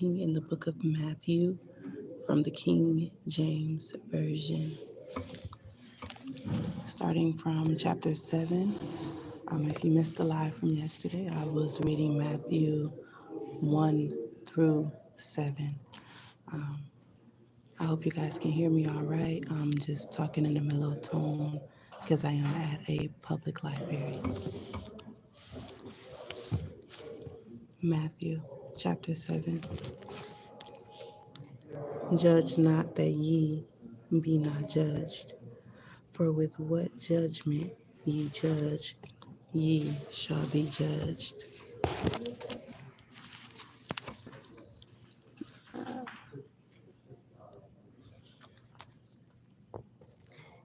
In the book of Matthew from the King James Version, starting from chapter 7. If you missed the live from yesterday, I was reading Matthew 1 through 7. Um, I hope you guys can hear me all right. I'm just talking in a mellow tone because I am at a public library. Matthew chapter 7. Judge not that ye be not judged. For with what judgment ye judge, ye shall be judged.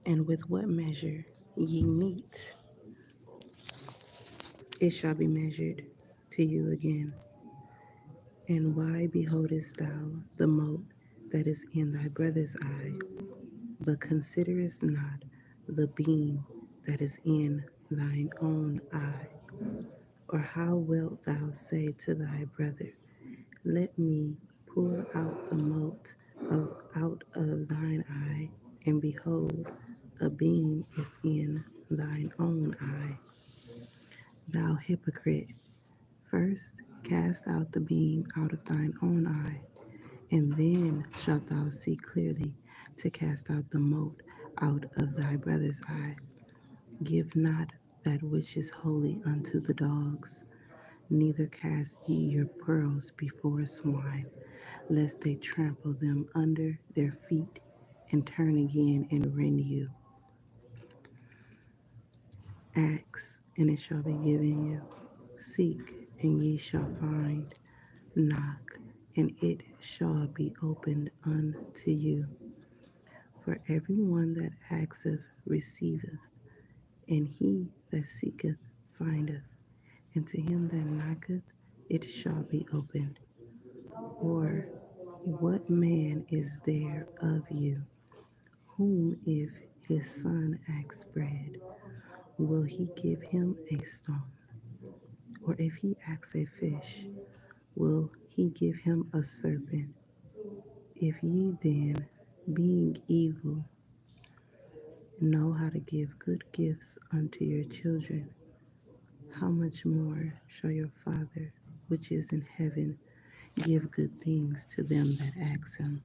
And with what measure ye mete, it shall be measured to you again. And why beholdest thou the mote that is in thy brother's eye, but considerest not the beam that is in thine own eye? Or how wilt thou say to thy brother, let me pull out the mote out of thine eye, and behold, a beam is in thine own eye? Thou hypocrite, first cast out the beam out of thine own eye, and then shalt thou see clearly to cast out the mote out of thy brother's eye. Give not that which is holy unto the dogs, neither cast ye your pearls before swine, lest they trample them under their feet, and turn again and rend you. Ask, and it shall be given you. Seek, and ye shall find. Knock, and it shall be opened unto you. For every one that asketh receiveth, and he that seeketh findeth, and to him that knocketh it shall be opened. Or what man is there of you, whom if his son asks bread, will he give him a stone? Or if he asks a fish, will he give him a serpent? If ye then, being evil, know how to give good gifts unto your children, how much more shall your Father, which is in heaven, give good things to them that ask him?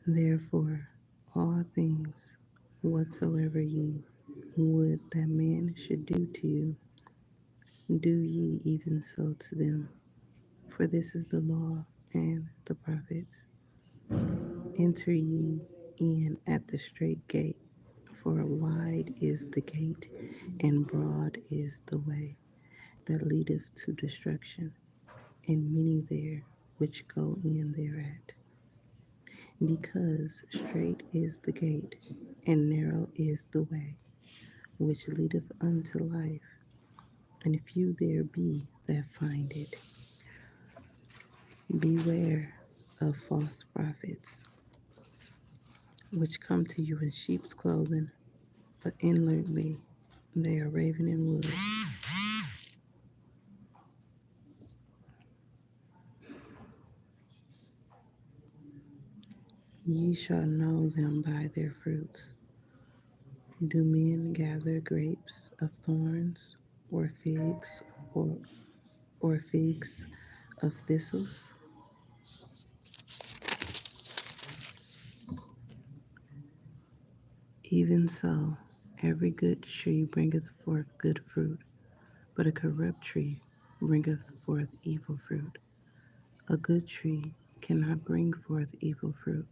Therefore, all things whatsoever ye would that man should do to you, do ye even so to them. For this is the law and the prophets. Enter ye in at the strait gate, for wide is the gate, and broad is the way that leadeth to destruction, and many there which go in thereat. Because strait is the gate, and narrow is the way which leadeth unto life, and few there be that find it. Beware of false prophets, which come to you in sheep's clothing, but inwardly they are raven in wood. Ye shall know them by their fruits. Do men gather grapes of thorns, or figs, or figs of thistles? Even so, every good tree bringeth forth good fruit, but a corrupt tree bringeth forth evil fruit. A good tree cannot bring forth evil fruit,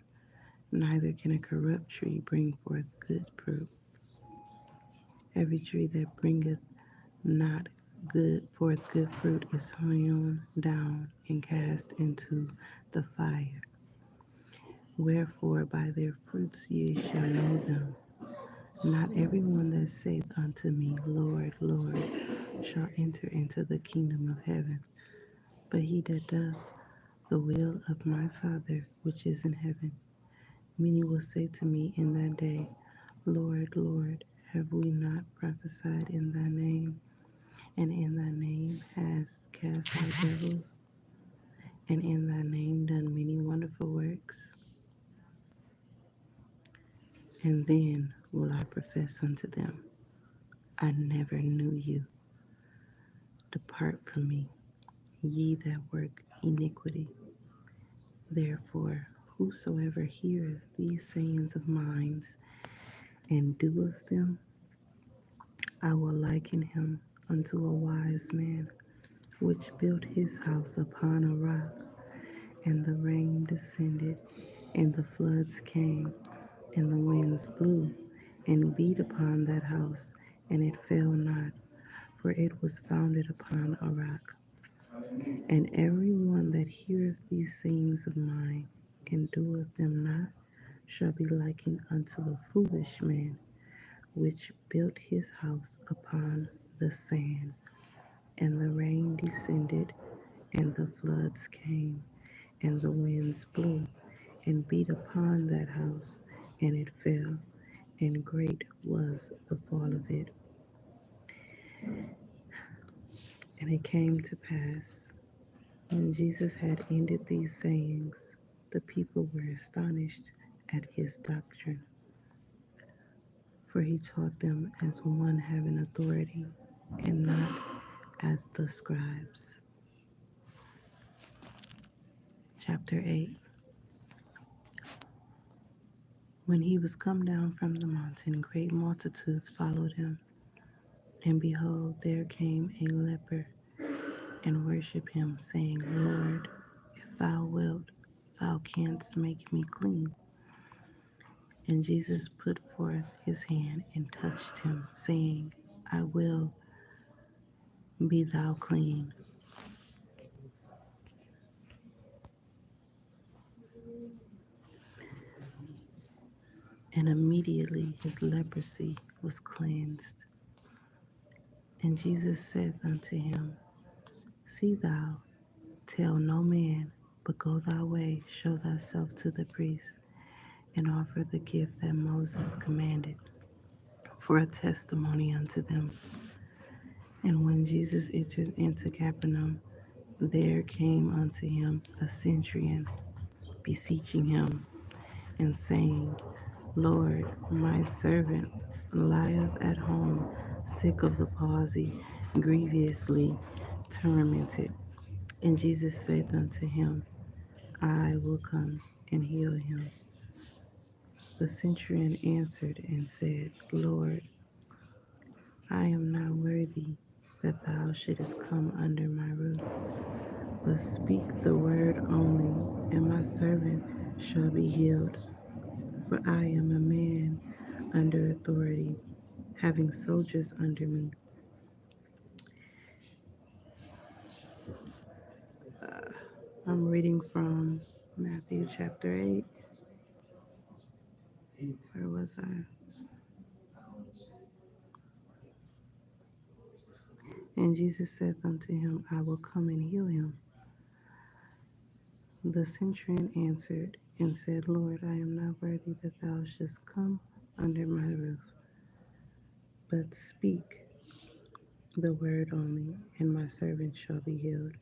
neither can a corrupt tree bring forth good fruit. Every tree that bringeth not good fruit is hewn down and cast into the fire. Wherefore by their fruits ye shall know them. Not every one that saith unto me, Lord, Lord, shall enter into the kingdom of heaven, but he that doth the will of my Father which is in heaven. Many will say to me in that day, Lord, Lord, have we not prophesied in thy name, and in thy name has cast out devils, and in thy name done many wonderful works. And then will I profess unto them, I never knew you. Depart from me, ye that work iniquity. Therefore, whosoever heareth these sayings of mine and doeth them, I will liken him unto a wise man, which built his house upon a rock. And the rain descended, and the floods came, and the winds blew, and beat upon that house, and it fell not, for it was founded upon a rock. And every one that heareth these sayings of mine, and doeth them not, shall be likened unto a foolish man, which built his house upon the sand. And the rain descended, and the floods came, and the winds blew, and beat upon that house, and it fell, and great was the fall of it. And it came to pass, when Jesus had ended these sayings, the people were astonished at his doctrine, for he taught them as one having authority, and not as the scribes. Chapter 8. When he was come down from the mountain, great multitudes followed him. And behold, there came a leper, and worshipped him, saying, Lord, if thou wilt, thou canst make me clean. And Jesus put forth his hand and touched him, saying, I will, be thou clean. And immediately his leprosy was cleansed. And Jesus said unto him, See thou, tell no man, but go thy way, show thyself to the priest, and offer the gift that Moses commanded, for a testimony unto them. And when Jesus entered into Capernaum, there came unto him a centurion, beseeching him, and saying, Lord, my servant lieth at home, sick of the palsy, grievously tormented. And Jesus said unto him, I will come and heal him. The centurion answered and said, Lord, I am not worthy that thou shouldest come under my roof, but speak the word only, and my servant shall be healed. For I am a man under authority, having soldiers under me. I'm reading from Matthew chapter 8. Where was I? And Jesus said unto him, I will come and heal him. The centurion answered and said, Lord, I am not worthy that thou shouldst come under my roof, but speak the word only, and my servant shall be healed.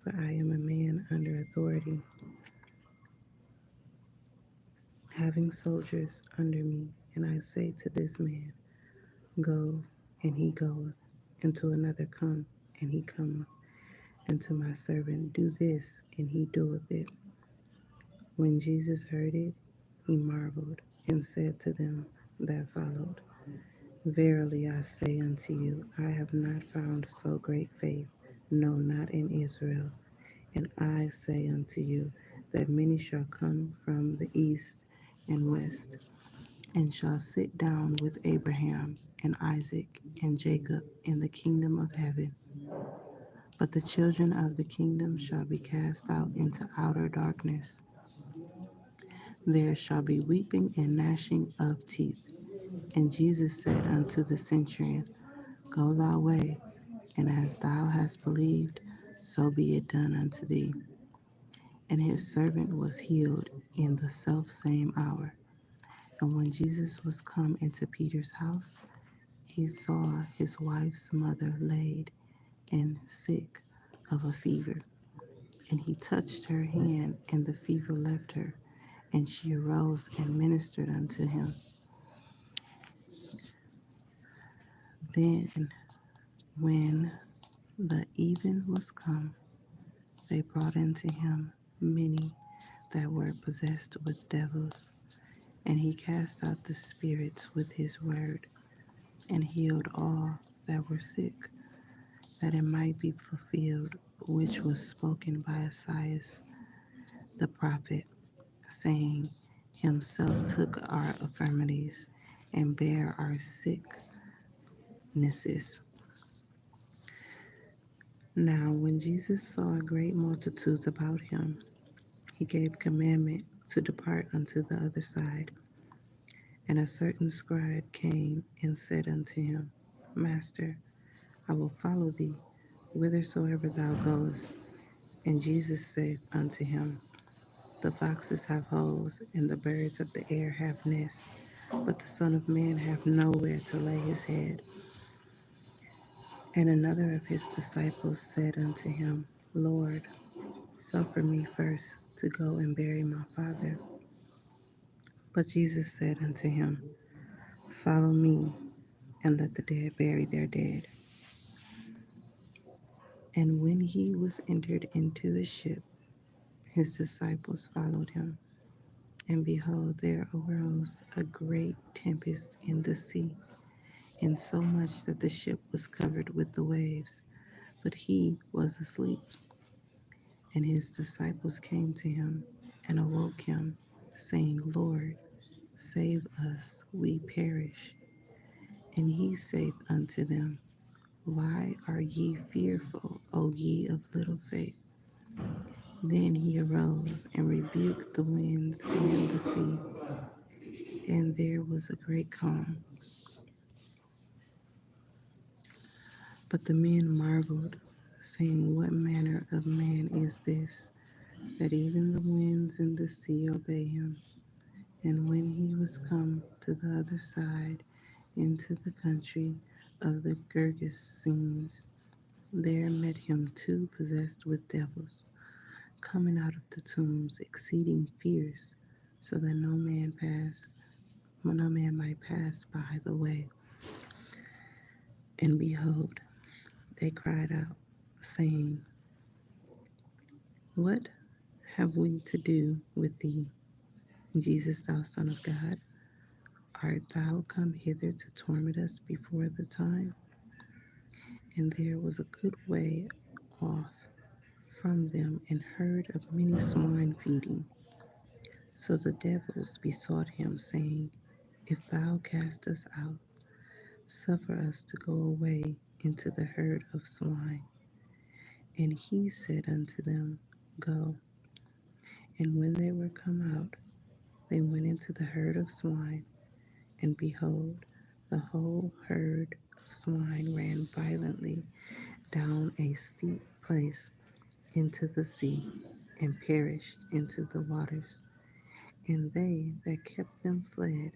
For I am a man under authority, having soldiers under me. And I say to this man, Go, and he goeth, and to another, Come, and he cometh, and to my servant, Do this, and he doeth it. When Jesus heard it, he marveled, and said to them that followed, Verily I say unto you, I have not found so great faith, no, not in Israel. And I say unto you, that many shall come from the east and west, and shall sit down with Abraham and Isaac and Jacob in the kingdom of heaven. But the children of the kingdom shall be cast out into outer darkness. There shall be weeping and gnashing of teeth. And Jesus said unto the centurion, Go thy way, and as thou hast believed, so be it done unto thee. And his servant was healed in the selfsame hour. And when Jesus was come into Peter's house, he saw his wife's mother laid and sick of a fever. And he touched her hand, and the fever left her, and she arose and ministered unto him. Then, when the even was come, they brought unto him many that were possessed with devils, and he cast out the spirits with his word, and healed all that were sick, that it might be fulfilled which was spoken by Esaias the prophet, saying, Himself took our infirmities and bare our sicknesses. Now, when Jesus saw great multitudes about him, he gave commandment to depart unto the other side. And a certain scribe came and said unto him, Master, I will follow thee whithersoever thou goest. And Jesus said unto him, The foxes have holes, and the birds of the air have nests, but the Son of Man hath nowhere to lay his head. And another of his disciples said unto him, Lord, suffer me first to go and bury my father. But Jesus said unto him, Follow me, and let the dead bury their dead. And when he was entered into a ship, his disciples followed him. And behold, there arose a great tempest in the sea, insomuch that the ship was covered with the waves, but he was asleep. And his disciples came to him and awoke him, saying, Lord, save us, we perish. And he saith unto them, Why are ye fearful, O ye of little faith? Then he arose and rebuked the winds and the sea, and there was a great calm. But the men marveled, saying, What manner of man is this, that even the winds and the sea obey him? And when he was come to the other side, into the country of the Gergesenes, there met him two possessed with devils, coming out of the tombs, exceeding fierce, so that no man might pass by the way. And behold, they cried out, saying, What have we to do with thee, Jesus, thou Son of God? Art thou come hither to torment us before the time? And there was a good way off from them an herd of many swine feeding. So the devils besought him, saying, If thou cast us out, suffer us to go away into the herd of swine. And he said unto them, Go. And when they were come out, they went into the herd of swine, and behold, the whole herd of swine ran violently down a steep place into the sea, and perished into the waters. And they that kept them fled,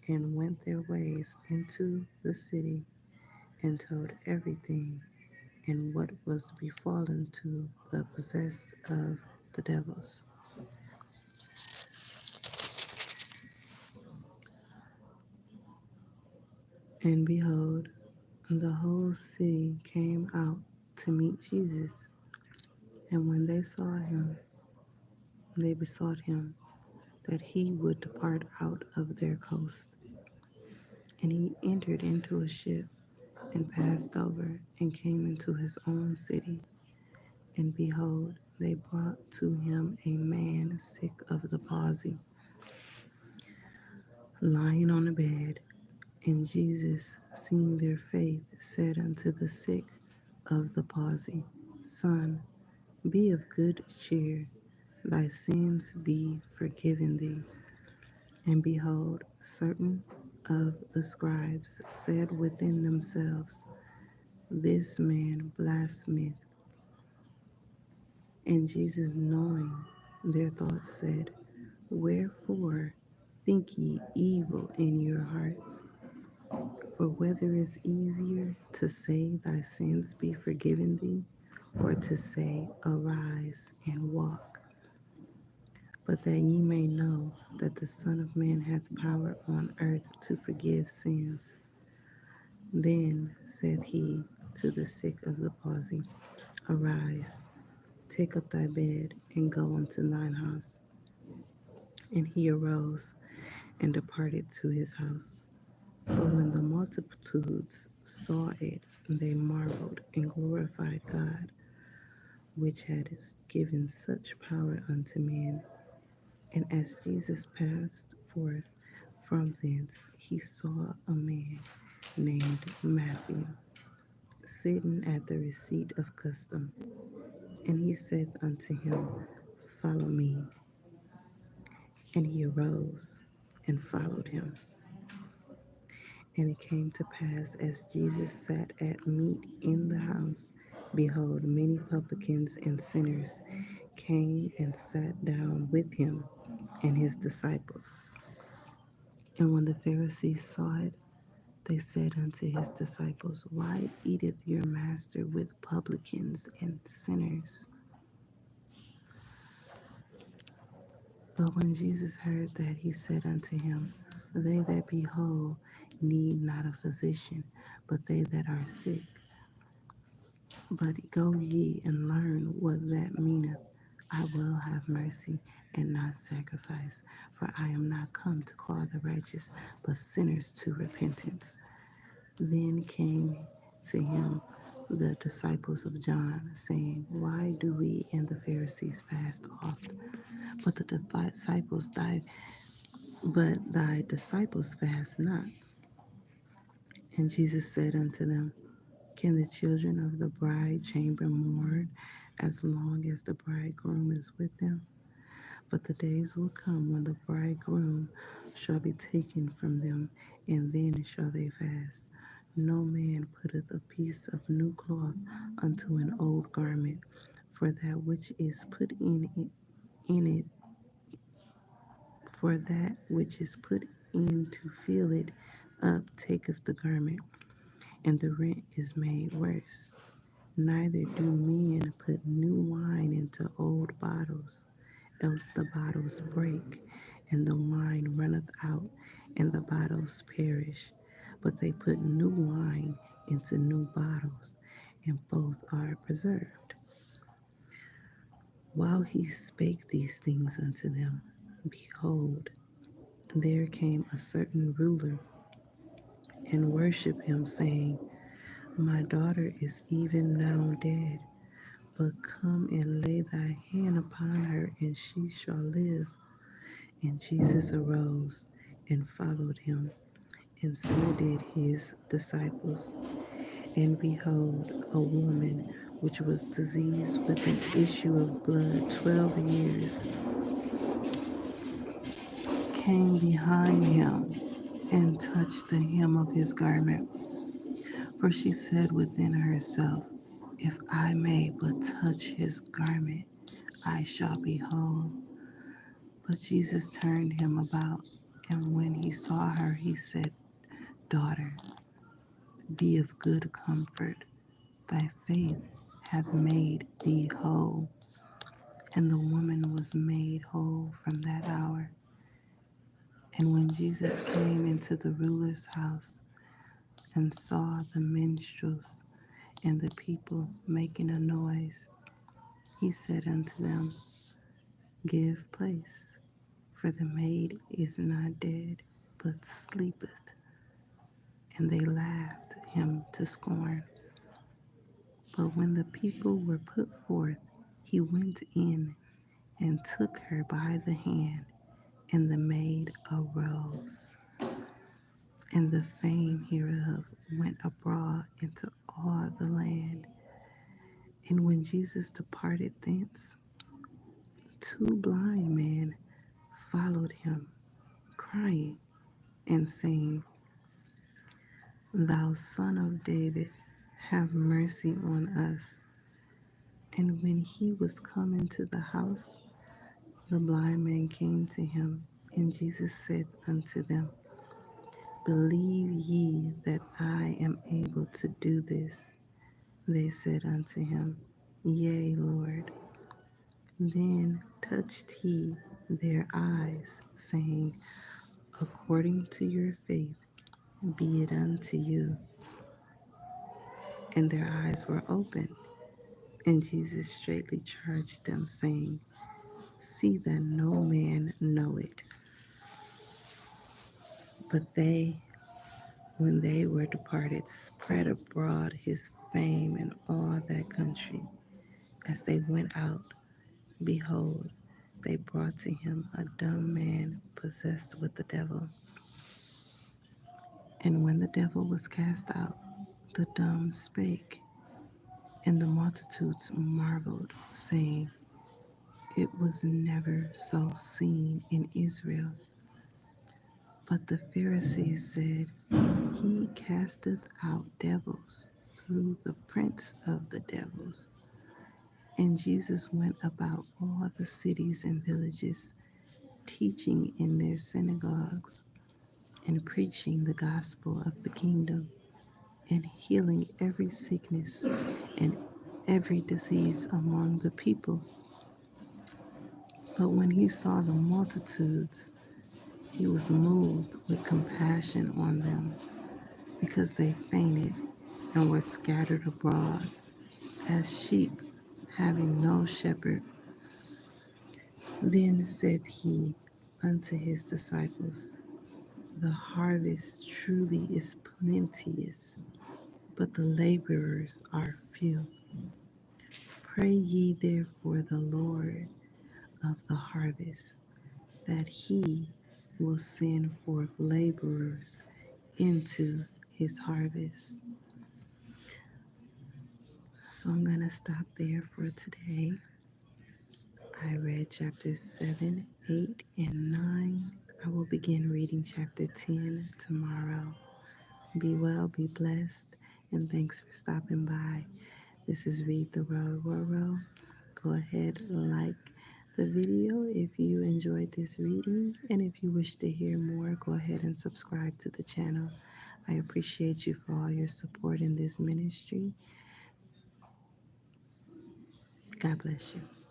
and went their ways into the city, and told everything, and what was befallen to the possessed of the devils. And behold, the whole city came out to meet Jesus. And when they saw him, they besought him that he would depart out of their coast. And he entered into a ship and passed over and came into his own city. And behold, they brought to him a man sick of the palsy, lying on a bed. And Jesus, seeing their faith, said unto the sick of the palsy, Son, be of good cheer, thy sins be forgiven thee. And behold, certain of the scribes said within themselves, This man blasphemeth. And Jesus, knowing their thoughts, said, Wherefore think ye evil in your hearts? For whether is easier to say, Thy sins be forgiven thee, or to say, Arise and walk, but that ye may know that the Son of Man hath power on earth to forgive sins. Then said he to the sick of the palsy, Arise, take up thy bed, and go unto thine house. And he arose and departed to his house. But when the multitudes saw it, they marveled and glorified God, which had given such power unto men. And as Jesus passed forth from thence, he saw a man named Matthew sitting at the receipt of custom. And he said unto him, Follow me. And he arose and followed him. And it came to pass, as Jesus sat at meat in the house, behold, many publicans and sinners came and sat down with him and his disciples. And when the Pharisees saw it, they said unto his disciples, Why eateth your master with publicans and sinners? But when Jesus heard that, he said unto him, They that be whole need not a physician, but they that are sick. But go ye and learn what that meaneth. I will have mercy and not sacrifice, for I am not come to call the righteous, but sinners to repentance. Then came to him the disciples of John, saying, Why do we and the Pharisees fast oft, but thy disciples fast not? And Jesus said unto them, Can the children of the bride chamber mourn as long as the bridegroom is with them? But the days will come when the bridegroom shall be taken from them, and then shall they fast. No man putteth a piece of new cloth unto an old garment, for that which is put in it, for that which is put in to fill it up taketh the garment, and the rent is made worse. Neither do men put new wine into old bottles, else the bottles break, and the wine runneth out, and the bottles perish. But they put new wine into new bottles, and both are preserved. While he spake these things unto them, behold, there came a certain ruler and worshipped him, saying, My daughter is even now dead, but come and lay thy hand upon her, and she shall live. And Jesus arose and followed him, and so did his disciples. And behold, a woman which was diseased with an issue of blood 12 years came behind him and touched the hem of his garment. For she said within herself, If I may but touch his garment, I shall be whole. But Jesus turned him about, and when he saw her, he said, Daughter, be of good comfort. Thy faith hath made thee whole. And the woman was made whole from that hour. And when Jesus came into the ruler's house and saw the minstrels and the people making a noise, he said unto them, Give place, for the maid is not dead, but sleepeth. And they laughed him to scorn. But when the people were put forth, he went in and took her by the hand, and the maid arose. And the fame hereof went abroad into all the land. And when Jesus departed thence, two blind men followed him, crying and saying, Thou Son of David, have mercy on us. And when he was come into the house, the blind man came to him, and Jesus said unto them, Believe ye that I am able to do this? They said unto him, Yea, Lord. Then touched he their eyes, saying, According to your faith be it unto you. And their eyes were opened. And Jesus straightly charged them, saying, See that no man know it. But they, when they were departed, spread abroad his fame in all that country. As they went out, behold, they brought to him a dumb man possessed with the devil. And when the devil was cast out, the dumb spake, and the multitudes marveled, saying, It was never so seen in Israel. But the Pharisees said, He casteth out devils through the prince of the devils. And Jesus went about all the cities and villages, teaching in their synagogues, and preaching the gospel of the kingdom, and healing every sickness and every disease among the people. But when he saw the multitudes, he was moved with compassion on them, because they fainted and were scattered abroad, as sheep having no shepherd. Then said he unto his disciples, The harvest truly is plenteous, but the laborers are few. Pray ye therefore the Lord of the harvest, that he will send forth laborers into his harvest. So I'm going to stop there for today. I read chapters 7, 8, and 9. I will begin reading chapter 10 tomorrow. Be well, be blessed, and thanks for stopping by. This is Read the Row. Go ahead and like the video if you enjoyed this reading, and if you wish to hear more, go ahead and subscribe to the channel. I appreciate you for all your support in this ministry. God bless you.